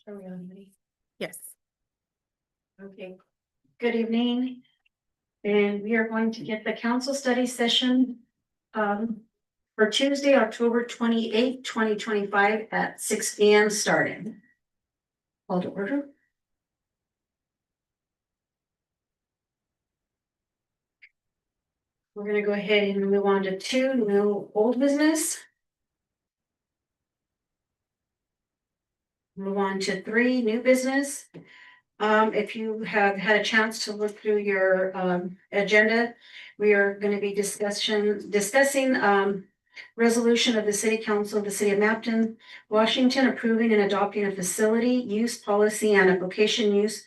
Are we on ready? Yes. Okay, good evening. And we are going to get the council study session for Tuesday, October 28th, 2025 at 6 p.m. starting. Call to order. We're gonna go ahead and move on to two new old business. Move on to three new business. If you have had a chance to look through your agenda, we are going to be discussing resolution of the City Council of the City of Mapleton, Washington, approving and adopting a facility use policy and application use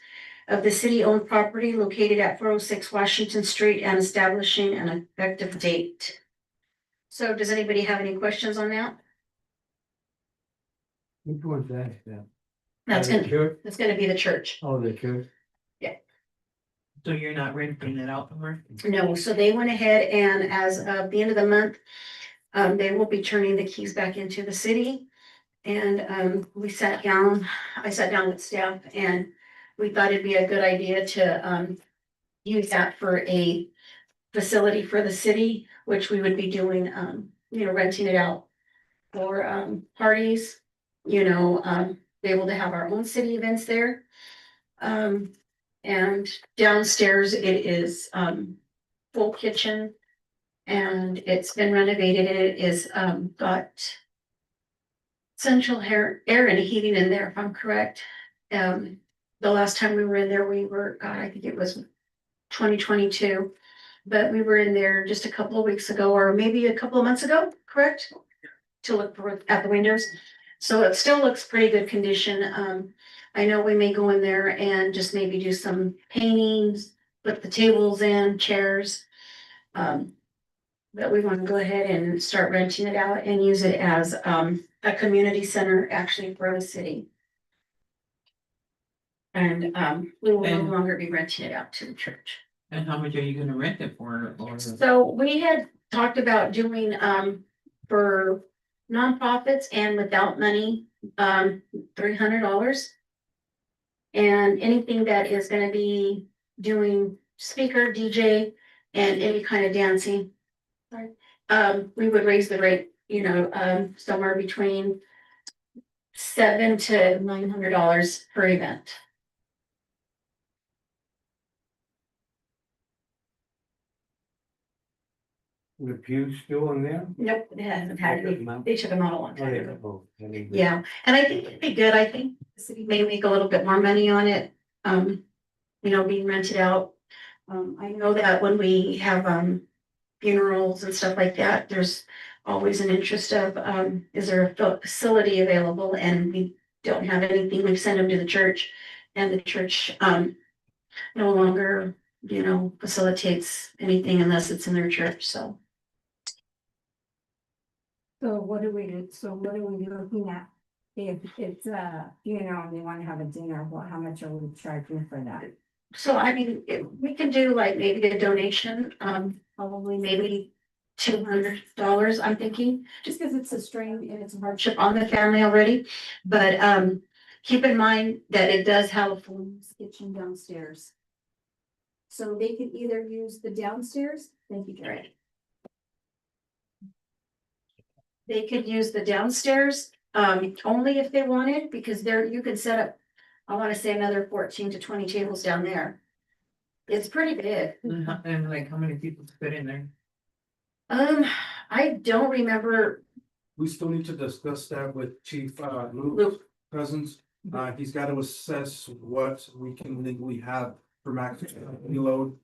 of the city-owned property located at 406 Washington Street and establishing an effective date. So does anybody have any questions on that? Which one's that? Yeah. That's The gonna, church? that's gonna be the church. Oh, the church. So you're not renting it out somewhere? No, so they went ahead and as of the end of the month, they will be turning the keys back into the city. And I sat down with staff and we thought it'd be a good idea to use that for a facility for the city, which we would be doing, renting it out for parties, be able to have our own city events there. And downstairs it is full kitchen and it's been renovated and it is got central air and heating in there, if I'm correct. The last time we were in there, I think it was 2022, but we were in there just a couple of weeks ago or maybe a couple of months ago, correct? To look at the windows. So it still looks pretty good condition. I know we may go in there and just maybe do some paintings, put the tables in, chairs. But we want to go ahead and start renting it out and use it as a community center actually for the city. And we will no And- longer be renting it out to the church. And how much are you gonna rent it for? Or So we had talked about doing for nonprofits and without money, $300. And anything that is gonna be doing speaker, DJ, and any kind of dancing. We would raise the rate, somewhere between $700 to $900 per event. The pews still in there? Nope, it hasn't had any, they took them out a long time ago. Oh, yeah. Yeah, and I think it'd be good. I think the city may make a little bit more money on it. Being rented out. I know that when we have funerals and stuff like that, there's always an interest of is there a facility available? And we don't have anything. We've sent them to the church and the church no longer, facilitates anything unless it's in their church, so. So what are we looking at? If it's, and they wanna have a dinner, how much are we charging for that? So I mean, we can do like maybe a donation, probably maybe $200, I'm thinking, just because it's a strain and it's a hardship on the family already. But keep in mind that it does have a full kitchen downstairs. So they could either use the downstairs, thank you, Gary. They could use the downstairs only if they wanted, because you could set up, I want to say another 14 to 20 tables down there. It's pretty big. And like how many people fit in there? I don't remember. We still need to discuss that with Chief Luke Luke. Cousins. He's got to assess what we can legally have for max load.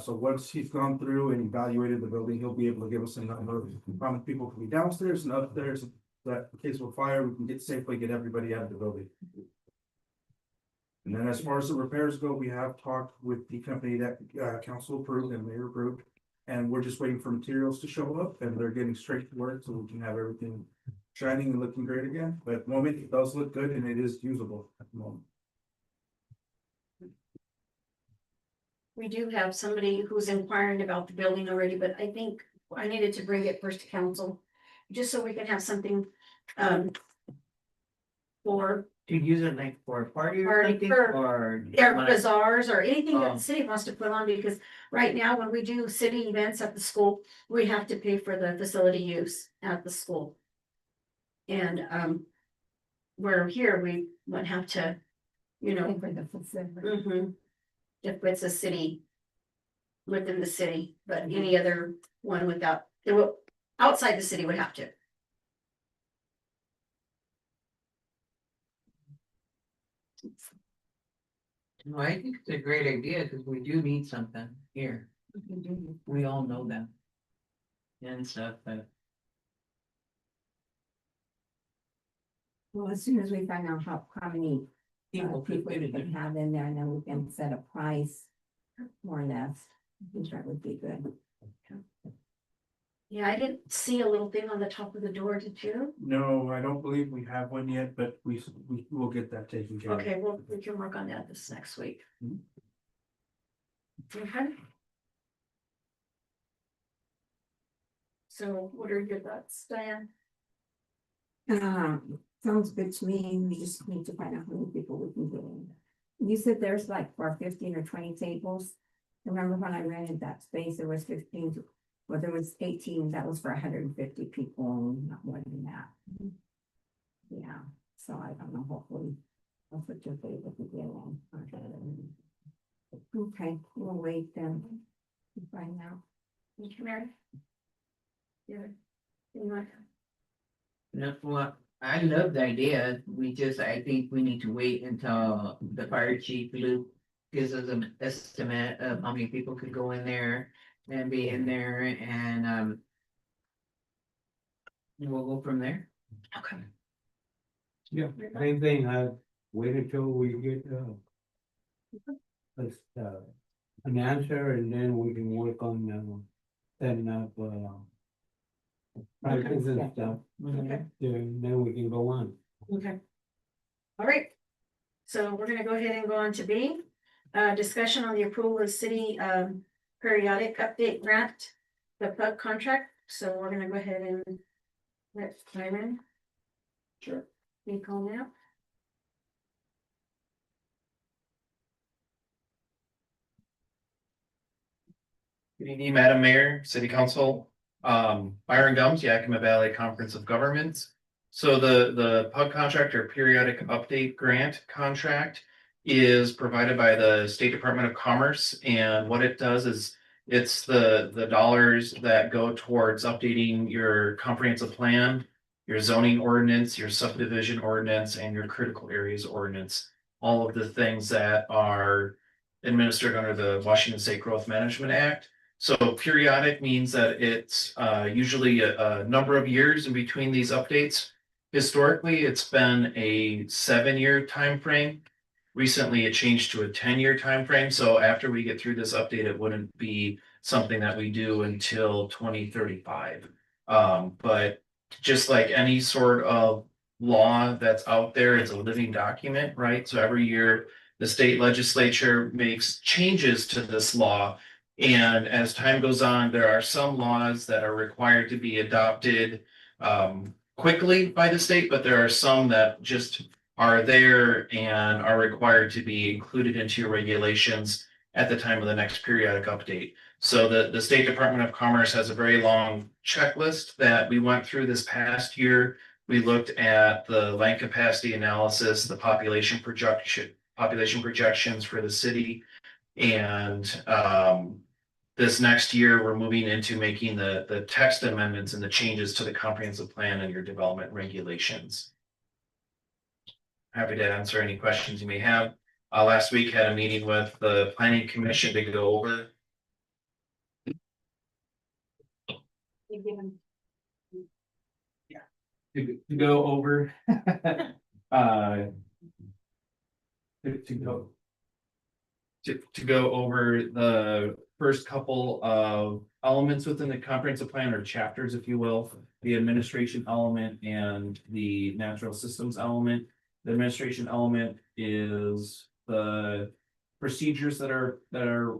So once he's gone through and evaluated the building, he'll be able to give us a number of how many people can be downstairs and upstairs. That in case of a fire, we can safely get everybody out of the building. And then as far as the repairs go, we have talked with the company that council approved and mayor approved. And we're just waiting for materials to show up and they're getting straight to work so we can have everything shining and looking great again. But at the moment, it does look good and it is usable at the moment. We do have somebody who's inquiring about the building already, but I think I needed to bring it first to council. Just so we can have something for To use it like for a party or Party something, for- or? Or bazaars or anything that Oh. the city wants to put on, because right now, when we do city events at the school, we have to pay for the facility use at the school. And, where here, we wouldn't have to, you know, For the facility. if it's a city. Within the city, but any other one without, it will, outside the city would have to. No, I think it's a great idea, cause we do need something here, we all know that. And stuff, but Well, as soon as we find out how many people could people fit we in can there. have in there, and then we can set a price. More or less, I think that would be good. Yeah, I didn't see a little thing on the top of the door, did you? No, I don't believe we have one yet, but we will get that taken care of. Okay, well, we can work on that this next week. Mhm. Okay. So what are your thoughts, Diane? Sounds good to me, we just need to find out how many people we can get in. You said there's like for 15 or 20 tables. Remember when I rented that space, there was 15, well, there was 18, that was for 150 people, not more than that. Yeah, so I don't know, hopefully, that's what you're able to get in. Okay, we'll wait then. to Find out. Thank you, Mary. Yeah. You want- No, well, I love the idea, I think we need to wait until the fire chief Luke gives us an estimate of how many people could go in there and be in there and we'll go from there. Okay. Yeah, same thing, I wait until we get, an answer and then we can work on, setting up, prices and stuff, Okay. then we can go on. Okay. All right. So we're gonna go ahead and go on to B. Discussion on the approval of city periodic update grant, the PUG contract. So we're gonna go ahead and let Myron. Sure. Speak on that. Good evening, Madam Mayor, City Council. Byron Gums, Yakima Valley Conference of Governments. So the PUG contract or Periodic Update Grant contract is provided by the State Department of Commerce. And what it does is it's the dollars that go towards updating your comprehensive plan, your zoning ordinance, your subdivision ordinance, and your critical areas ordinance. All of the things that are administered under the Washington State Growth Management Act. So periodic means that it's usually a number of years in between these updates. Historically, it's been a 7-year time frame. Recently, it changed to a 10-year time frame. So after we get through this update, it wouldn't be something that we do until 2035. But just like any sort of law that's out there, it's a living document, right? So every year, the state legislature makes changes to this law. And as time goes on, there are some laws that are required to be adopted quickly by the state, but there are some that just are there and are required to be included into your regulations at the time of the next periodic update. So the State Department of Commerce has a very long checklist that we went through this past year. We looked at the land capacity analysis, the population projections for the city. And this next year, we're moving into making the text amendments and the changes to the comprehensive plan and your development regulations. Happy to answer any questions you may have. Last week had a meeting with the planning commission to go over. To go over. To go over the first couple of elements within the comprehensive plan or chapters, if you will, the administration element and the natural systems element. The administration element is the procedures that are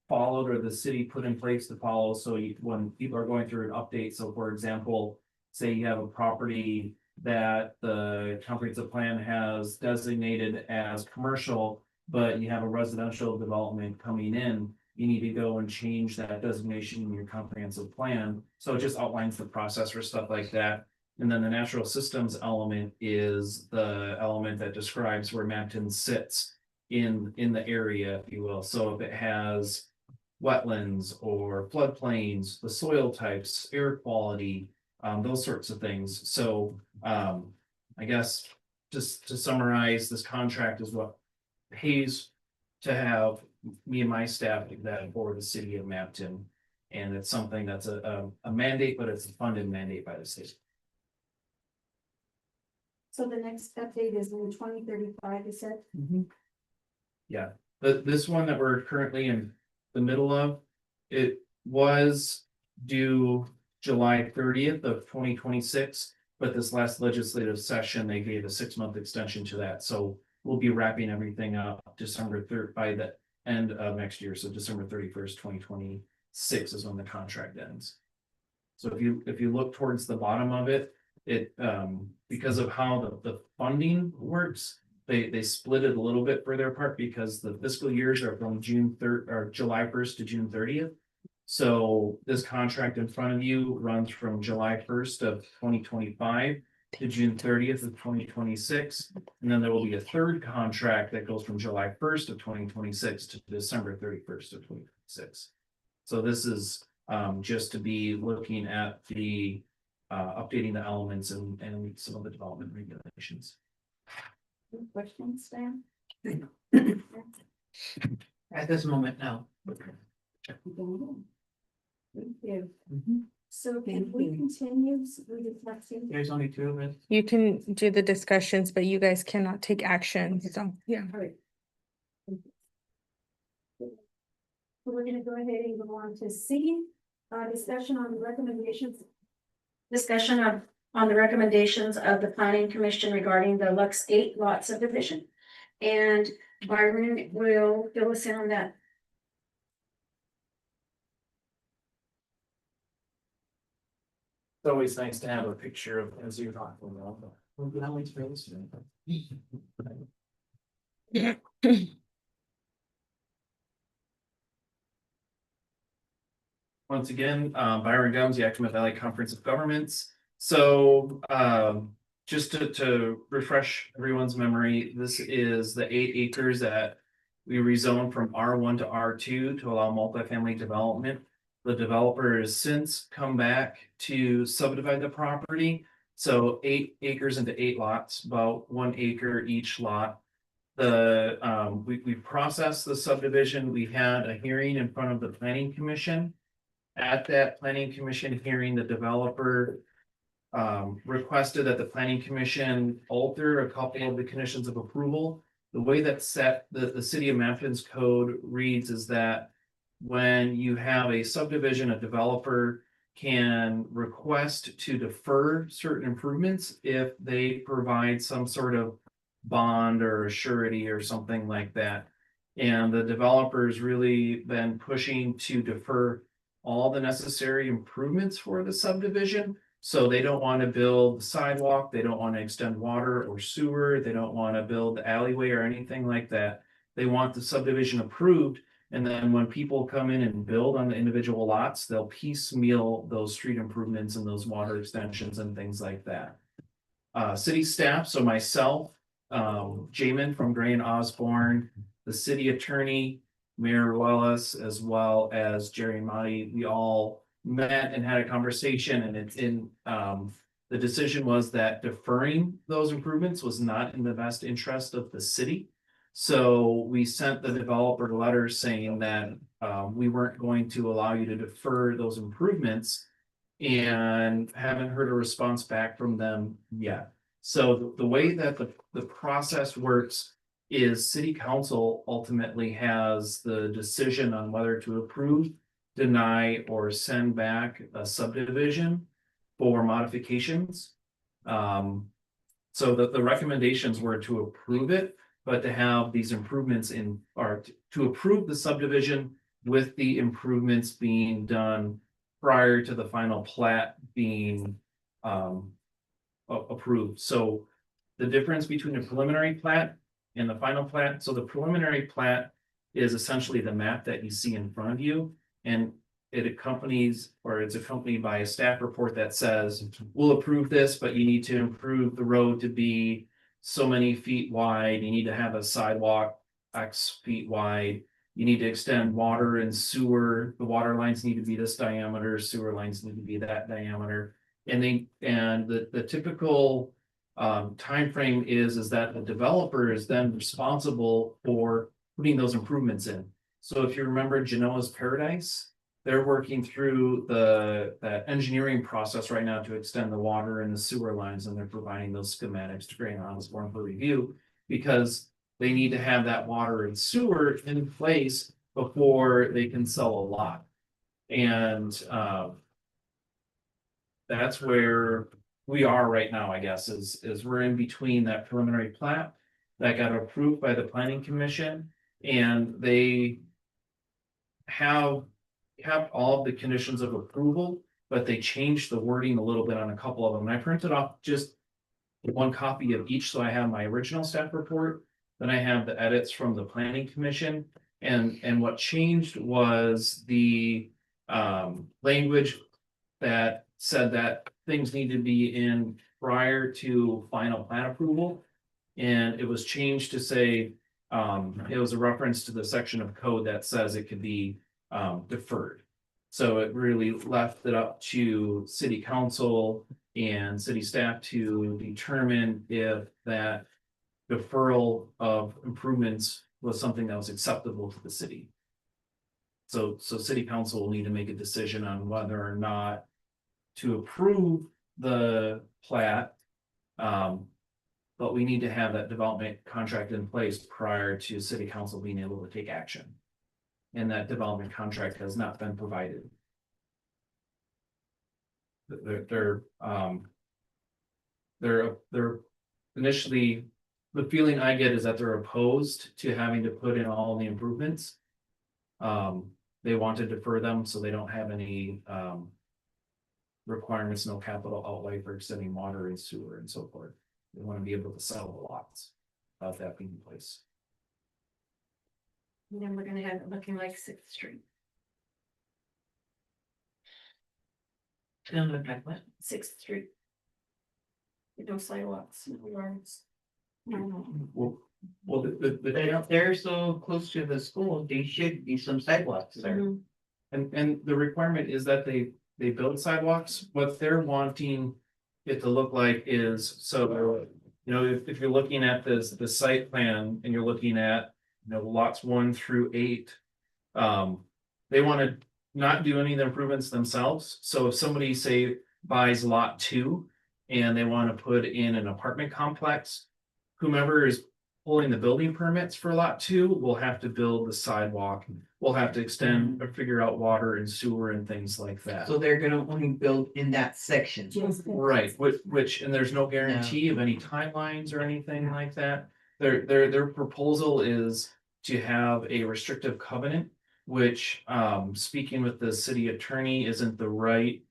followed or the city put in place to follow. So when people are going through an update, so for example, say you have a property that the comprehensive plan has designated as commercial, but you have a residential development coming in, you need to go and change that designation in your comprehensive plan. So it just outlines the process for stuff like that. And then the natural systems element is the element that describes where Mapton sits in the area, if you will. So if it has wetlands or floodplains, the soil types, air quality, those sorts of things. So, I guess just to summarize, this contract is what pays to have me and my staff do that for the city of Mapton. And it's something that's a mandate, but it's a funded mandate by the state. So the next update is in 2035, you said? Yeah, but this one that we're currently in the middle of, it was due July 30th of 2026. But this last legislative session, they gave a 6-month extension to that, so we'll be wrapping everything up December 3rd by the end of next year, so December 31st, 2026 is when the contract ends. So if you look towards the bottom of it, because of how the funding works, they split it a little bit further apart because the fiscal years are from June 3rd or July 1st to June 30th. So this contract in front of you runs from July 1st of 2025 to June 30th of 2026. And then there will be a third contract that goes from July 1st of 2026 to December 31st of 2026. So this is just to be looking at the updating the elements and some of the development regulations. Any questions, Stan? At this moment, no. Thank you. Mhm. So can we continue with the flexing? There's only 2 of us. You can do the discussions, but you guys cannot take action, so, yeah. All right. So we're gonna go ahead and go on to C, discussion on the recommendations. Discussion on the recommendations of the planning commission regarding the Lux 8 lot subdivision. And Byron will fill us in on that. It's always nice to have a picture of as you're talking about. Once again, Byron Gums, Yakima Valley Conference of Governments. So, just to refresh everyone's memory, this is the 8 acres that we rezoned from R1 to R2 to allow multifamily development. The developer has since come back to subdivide the property. So 8 acres into 8 lots, about 1 acre each lot. We processed the subdivision. We had a hearing in front of the planning commission. At that planning commission hearing, the developer requested that the planning commission alter a couple of the conditions of approval. The way that the city of Mapton's code reads is that when you have a subdivision, a developer can request to defer certain improvements if they provide some sort of bond or a surety or something like that. And the developer's really been pushing to defer all the necessary improvements for the subdivision. So they don't want to build sidewalk, they don't want to extend water or sewer, they don't want to build the alleyway or anything like that. They want the subdivision approved. And then when people come in and build on the individual lots, they'll piecemeal those street improvements and those water extensions and things like that. City staff, so myself, Jamin from Gray and Osborne, the city attorney, Mayor Wallace, as well as Jerry Motti, we all met and had a conversation, and it's in, the decision was that deferring those improvements was not in the best interest of the city. So we sent the developer letters saying that we weren't going to allow you to defer those improvements, and haven't heard a response back from them yet. So the way that the process works is city council ultimately has the decision on whether to approve, deny, or send back a subdivision for modifications. So the recommendations were to approve it, but to have these improvements in, or to approve the subdivision with the improvements being done prior to the final plat being approved, so. The difference between a preliminary plat and the final plat, so the preliminary plat is essentially the map that you see in front of you. And it accompanies, or it's accompanied by a staff report that says, we'll approve this, but you need to improve the road to be so many feet wide, you need to have a sidewalk X feet wide. You need to extend water and sewer, the water lines need to be this diameter, sewer lines need to be that diameter. And the typical timeframe is that the developer is then responsible for putting those improvements in. So if you remember Genoa's Paradise, they're working through the engineering process right now to extend the water and the sewer lines, and they're providing those schematics to Grand Islands Forum for review, because they need to have that water and sewer in place before they can sell a lot. And that's where we are right now, I guess, is we're in between that preliminary plat that got approved by the planning commission, and they have kept all of the conditions of approval, but they changed the wording a little bit on a couple of them. And I printed off just one copy of each, so I have my original staff report, then I have the edits from the planning commission. And what changed was the language that said that things need to be in prior to final plan approval. And it was changed to say, it was a reference to the section of code that says it could be deferred. So it really left it up to city council and city staff to determine if that deferral of improvements was something that was acceptable to the city. So city council will need to make a decision on whether or not to approve the plat. But we need to have that development contract in place prior to city council being able to take action. And that development contract has not been provided. They're initially, the feeling I get is that they're opposed to having to put in all the improvements. They want to defer them so they don't have any requirements, no capital outlay for extending water and sewer and so forth. They want to be able to sell the lots without that being in place. And then we're gonna have it looking like Sixth Street. Gonna look like what? Sixth Street. With no sidewalks, no yards. Well, They're so close to the school, there should be some sidewalks there. Mhm. and the requirement is that they build sidewalks. What they're wanting it to look like is, so, you know, if you're looking at the site plan and you're looking at, you know, lots 1 through 8. They want to not do any of the improvements themselves. So if somebody say buys lot 2 and they want to put in an apartment complex, whomever is pulling the building permits for lot 2 will have to build the sidewalk. We'll have to extend or figure out water and sewer and things like that. So they're gonna only build in that section. Just Right, which, and there's no guarantee of any timelines or anything like that. Their proposal is to have a restrictive covenant, which, speaking with the city attorney, isn't the right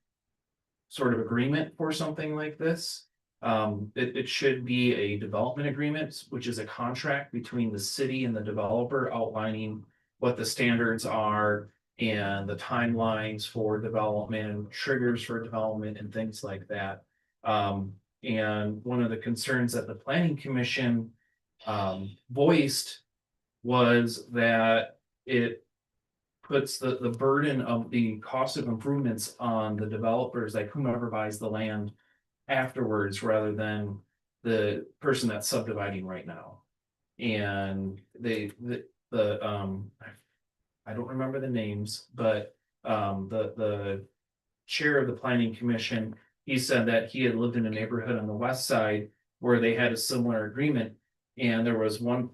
sort of agreement for something like this. It should be a development agreement, which is a contract between the city and the developer outlining what the standards are and the timelines for development, triggers for development and things like that. And one of the concerns that the planning commission voiced was that it puts the burden of the cost of improvements on the developers, like whomever buys the land afterwards, rather than the person that's subdividing right now. And I don't remember the names, but the chair of the planning commission, he said that he had lived in a neighborhood on the west side where they had a similar agreement, and there was 1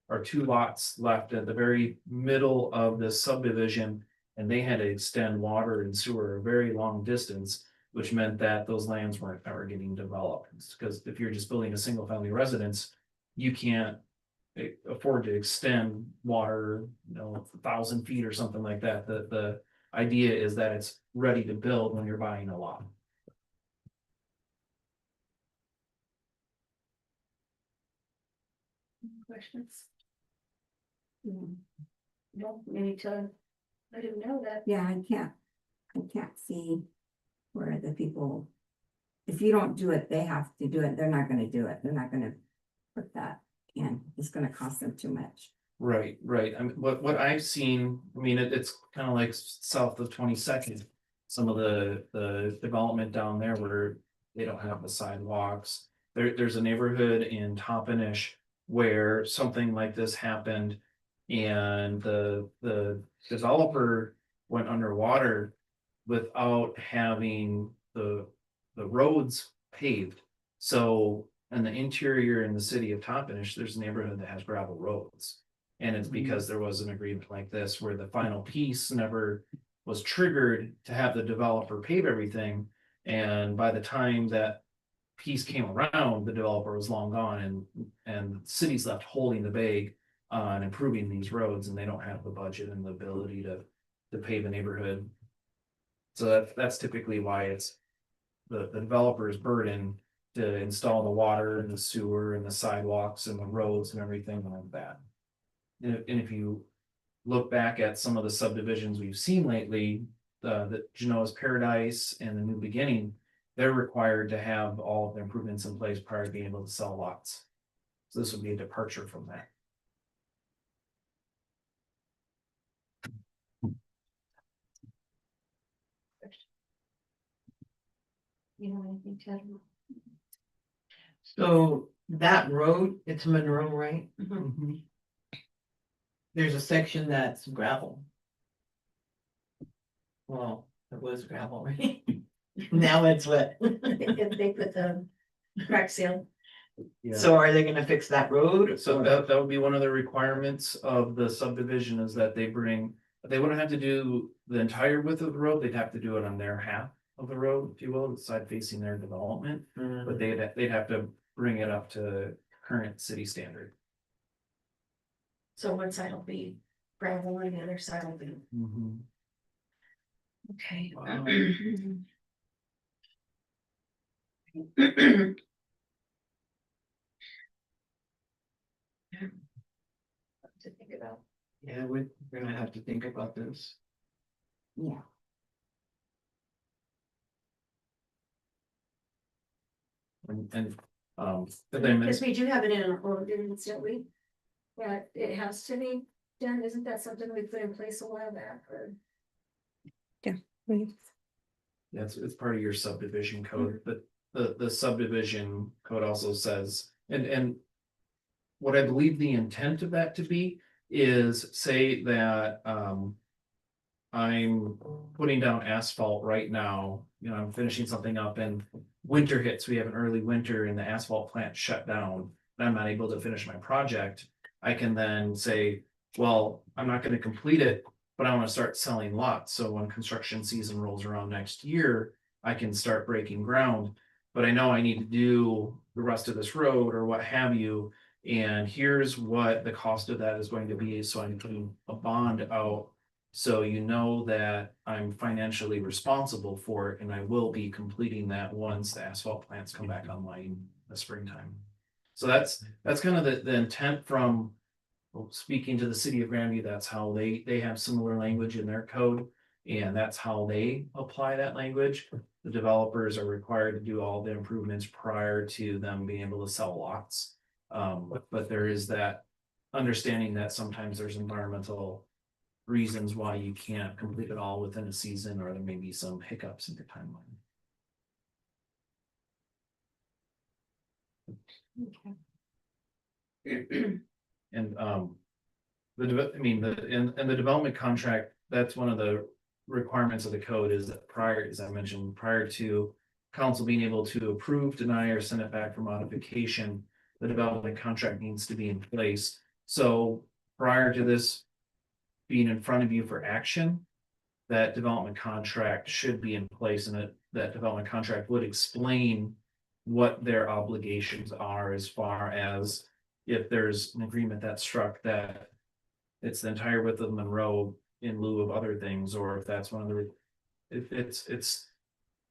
or 2 lots left at the very middle of the subdivision, and they had to extend water and sewer a very long distance, which meant that those lands weren't ever getting developed. Because if you're just building a single family residence, you can't afford to extend water, 1,000 feet or something like that. The idea is that it's ready to build when you're buying a lot. questions? Mm. No, we need to let him know that. Yeah, I can't see where the people, if you don't do it, they have to do it, they're not gonna do it, they're not gonna put that in, it's gonna cost them too much. Right, right. I mean, what I've seen, I mean, it's kind of like south of 22nd. Some of the development down there where they don't have the sidewalks. There's a neighborhood in Toppenish where something like this happened. And the developer went underwater without having the roads paved. So in the interior in the city of Toppenish, there's a neighborhood that has gravel roads. And it's because there was an agreement like this where the final piece never was triggered to have the developer pave everything. And by the time that piece came around, the developer was long gone and cities left holding the bag on improving these roads, and they don't have the budget and the ability to pave a neighborhood. So that's typically why it's the developer's burden to install the water and the sewer and the sidewalks and the roads and everything like that. And if you look back at some of the subdivisions we've seen lately, the Genoa's Paradise and the New Beginning, they're required to have all of the improvements in place prior to being able to sell lots. So this would be a departure from that. You know, anything, Ted? So that road, it's Monroe, right? Mhm. There's a section that's gravel. Well, it was gravel, right? Now it's what? If they put the crack seal, So are they gonna fix that road? So or- that would be one of the requirements of the subdivision is that they wouldn't have to do the entire width of the road, they'd have to do it on their half of the road, if you will, the side facing their development. But they'd have to bring it up to current city standard. so one side will be gravel and the other side will be, okay. Wow. To think about. Yeah, we're gonna have to think about this. Yeah. But then Because we do have it in our ordinance, don't we? That it has to be done, isn't that something we put in place a while back, or? it's part of your subdivision code, but the subdivision code also says, and. What I believe the intent of that to be is say that, I'm putting down asphalt right now, you know, I'm finishing something up and winter hits, we have an early winter and the asphalt plant shut down. And I'm not able to finish my project, I can then say, well, I'm not gonna complete it, but I wanna start selling lots, so when construction season rolls around next year, I can start breaking ground. But I know I need to do the rest of this road or what have you, and here's what the cost of that is going to be, so I'm putting a bond out. So you know that I'm financially responsible for it, and I will be completing that once the asphalt plants come back online in the springtime. So that's kind of the intent from, well, speaking to the city of Grandview, that's how they have similar language in their code. And that's how they apply that language. The developers are required to do all the improvements prior to them being able to sell lots. But there is that understanding that sometimes there's environmental reasons why you can't complete it all within a season, or there may be some hiccups in your timeline. And in the development contract, that's one of the requirements of the code is that prior, as I mentioned, prior to council being able to approve, deny, or send it back for modification, the development contract needs to be in place. So prior to this being in front of you for action, that development contract should be in place, and that development contract would explain what their obligations are as far as if there's an agreement that's struck that it's the entire width of Monroe in lieu of other things, or if that's one of the, if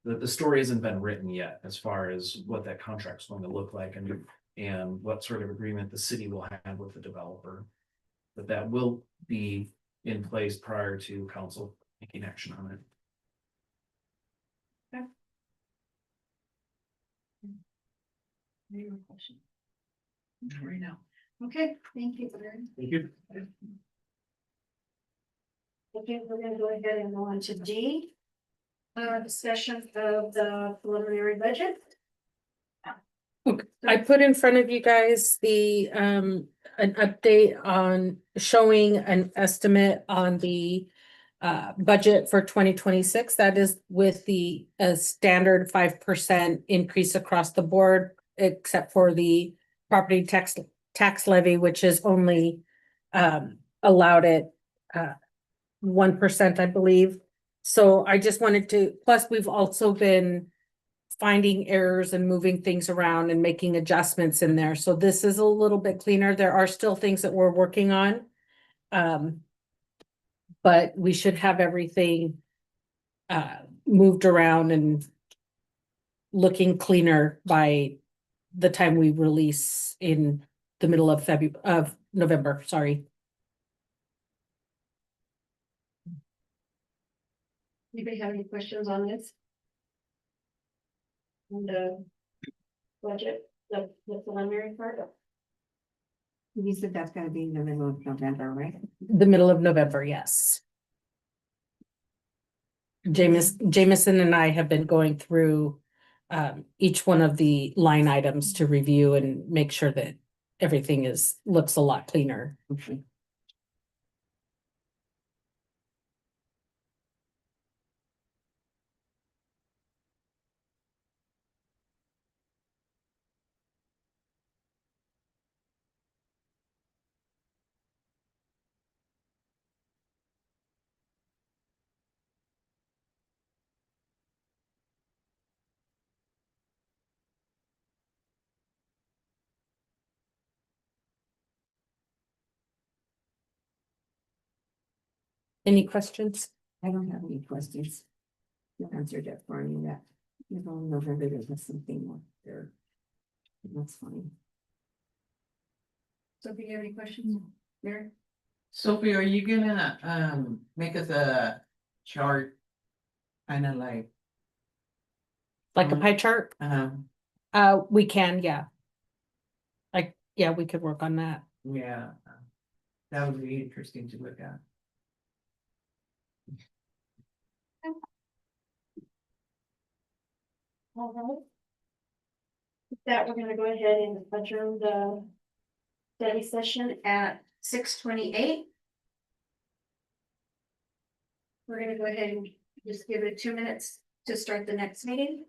the story hasn't been written yet as far as what that contract's going to look like, and and what sort of agreement the city will have with the developer. But that will be in place prior to council taking action on it. Any more questions? Right now. Okay, thank you. Larry. Thank you. Okay, we're gonna go ahead and go on to D. Discussion of the preliminary budget. I put in front of you guys the, an update on showing an estimate on the budget for 2026. That is with the standard 5% increase across the board, except for the property tax levy, which is only allowed at 1%, I believe. So I just wanted to, plus we've also been finding errors and moving things around and making adjustments in there. So this is a little bit cleaner. There are still things that we're working on. But we should have everything moved around and looking cleaner by the time we release in the middle of November, sorry. Anybody have any questions on this? On the budget, the preliminary part? You said that's gonna be in the middle of November, right? The middle of November, yes. Jameson and I have been going through each one of the line items to review and make sure that everything looks a lot cleaner. Okay. Any questions? I don't have any questions. You answered it for me that, November, there's something more there. That's fine. So if you have any questions, Mary? Sophie, are you gonna make us a chart? Kind of like, Like a pie chart? We can, yeah. Like, yeah, we could work on that. yeah, that would be interesting to look at. All right. With that, we're gonna go ahead and adjourn the study session at 6:28. We're gonna go ahead and just give it 2 minutes to start the next meeting.